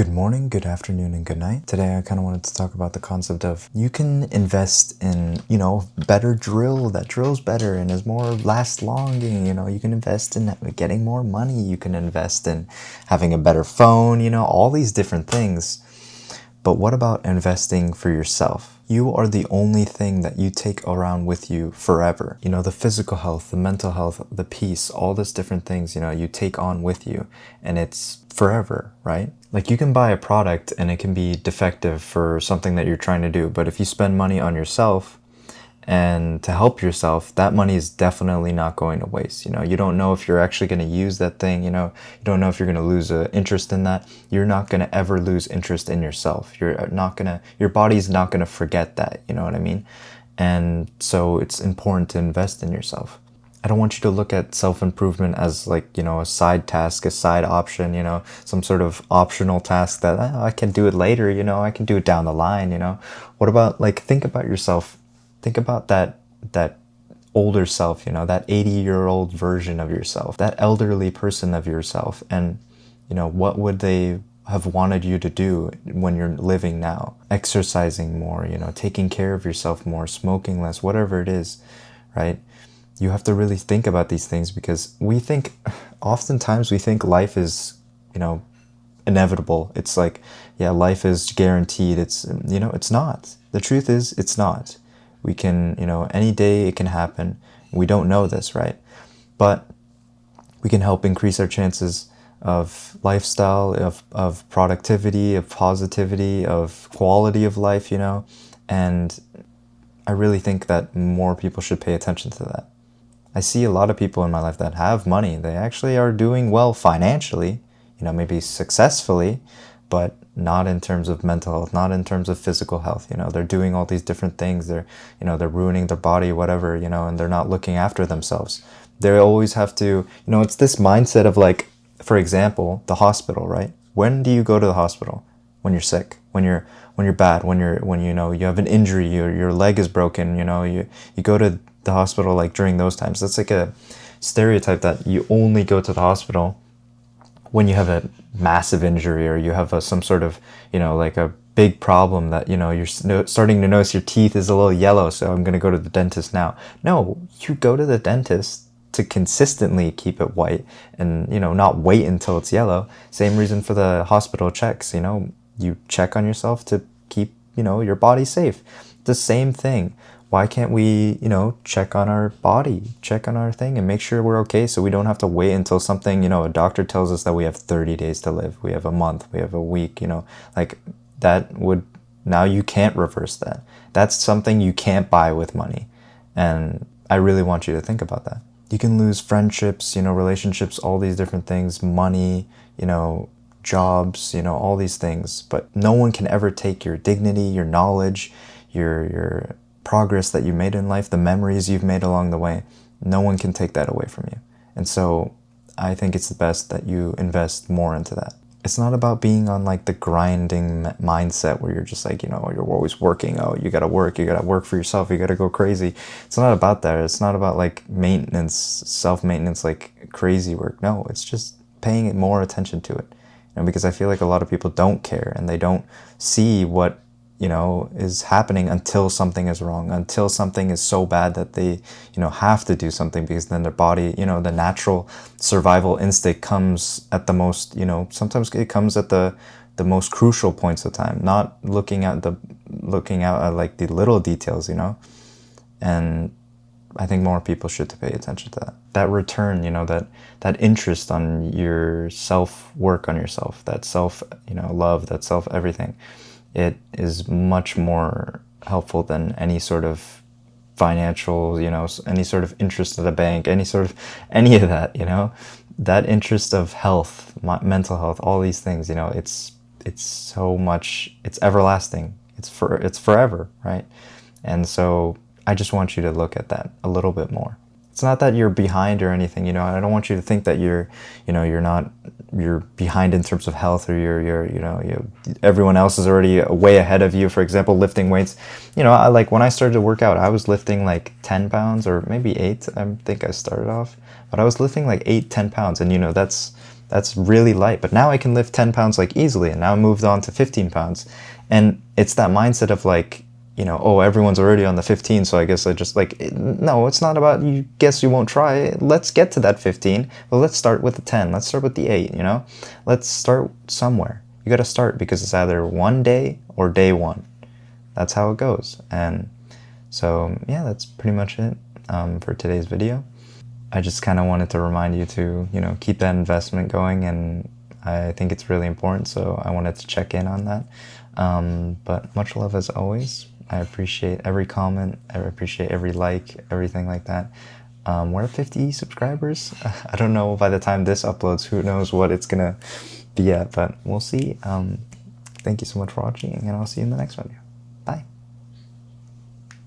Good morning, good afternoon, and good night. Today I kind of wanted to talk about the concept of you can invest in, better drill that drills better and is more last longing. You can invest in getting more money. You can invest in having a better phone, all these different things. But what about investing for yourself? You are the only thing that you take around with you forever. The physical health, the mental health, the peace, all these different things, you take on with you, and it's forever, right? Like, you can buy a product and it can be defective for something that you're trying to do, but if you spend money on yourself and to help yourself, that money is definitely not going to waste. You don't know if you're actually going to use that thing. You don't know if you're going to lose interest in that. You're not going to ever lose interest in yourself. Your body's not going to forget that. You know what I mean? And so it's important to invest in yourself. I don't want you to look at self-improvement as a side task, a side option, some sort of optional task that I can do it later, I can do it down the line. What about, think about yourself. Think about that older self, that 80-year-old version of yourself, that elderly person of yourself. And, what would they have wanted you to do when you're living now? Exercising more, taking care of yourself more, smoking less, whatever it is, right? You have to really think about these things, because oftentimes we think life is, inevitable. It's like, yeah, life is guaranteed. It's not. The truth is, it's not. We can, any day it can happen. We don't know this, right? But we can help increase our chances of lifestyle, of productivity, of positivity, of quality of life, and I really think that more people should pay attention to that. I see a lot of people in my life that have money. They actually are doing well financially, maybe successfully, but not in terms of mental health, not in terms of physical health. They're doing all these different things. They're ruining their body, whatever, and they're not looking after themselves. They always have to, it's this mindset of, for example, the hospital, right? When do you go to the hospital? When you're sick, when you're bad, when you have an injury, your leg is broken, you go to the hospital during those times. That's like a stereotype that you only go to the hospital when you have a massive injury, or you have some sort of, a big problem that, you're starting to notice your teeth is a little yellow, so I'm going to go to the dentist now. No, you go to the dentist to consistently keep it white and, not wait until it's yellow. Same reason for the hospital checks, you check on yourself to keep, your body safe. The same thing. Why can't we, check on our body, check on our thing, and make sure we're okay, so we don't have to wait until something, a doctor tells us that we have 30 days to live, we have a month, we have a week, now you can't reverse that. That's something you can't buy with money. And I really want you to think about that. You can lose friendships, relationships, all these different things, money, jobs, all these things, but no one can ever take your dignity, your knowledge, your progress that you made in life, the memories you've made along the way. No one can take that away from you. And so I think it's the best that you invest more into that. It's not about being on the grinding mindset where you're just you're always working. Oh, you gotta work for yourself, you gotta go crazy. It's not about that. It's not about maintenance, self-maintenance, crazy work. No, it's just paying more attention to it. Because I feel like a lot of people don't care, and they don't see what is happening until something is wrong, until something is so bad that they, have to do something, because then their body, the natural survival instinct comes at the most, sometimes it comes at the most crucial points of time, not looking out at the little details, and I think more people should pay attention to that. That return, that interest on your self-work on yourself, that self, love, that self-everything. It is much more helpful than any sort of financial, any sort of interest at a bank, any of that, that interest of health, mental health, all these things, it's so much, it's everlasting. It's forever, right? And so I just want you to look at that a little bit more. It's not that you're behind or anything, I don't want you to think that you're behind in terms of health, or everyone else is already way ahead of you. For example, lifting weights. When I started to work out, I was lifting 10 pounds or maybe 8. I think I started off, but I was lifting 8, 10 pounds. And that's That's really light. But now I can lift 10 pounds like easily, and now I moved on to 15 pounds. And it's that mindset of like, you know, oh, everyone's already on the 15, so I guess I just like, no, it's not about you guess you won't try. Let's get to that 15. Well, let's start with the 10. Let's start with the 8, you know? Let's start somewhere. You got to start because it's either one day or day one. That's how it goes. And so, yeah, that's pretty much it for today's video. I just kind of wanted to remind you to, you know, keep that investment going, and I think it's really important, so I wanted to check in on that. But much love as always. I appreciate every comment, I appreciate every like, everything like that. We're at 50 subscribers. I don't know by the time this uploads, who knows what it's gonna be at, but we'll see. Thank you so much for watching, and I'll see you in the next video.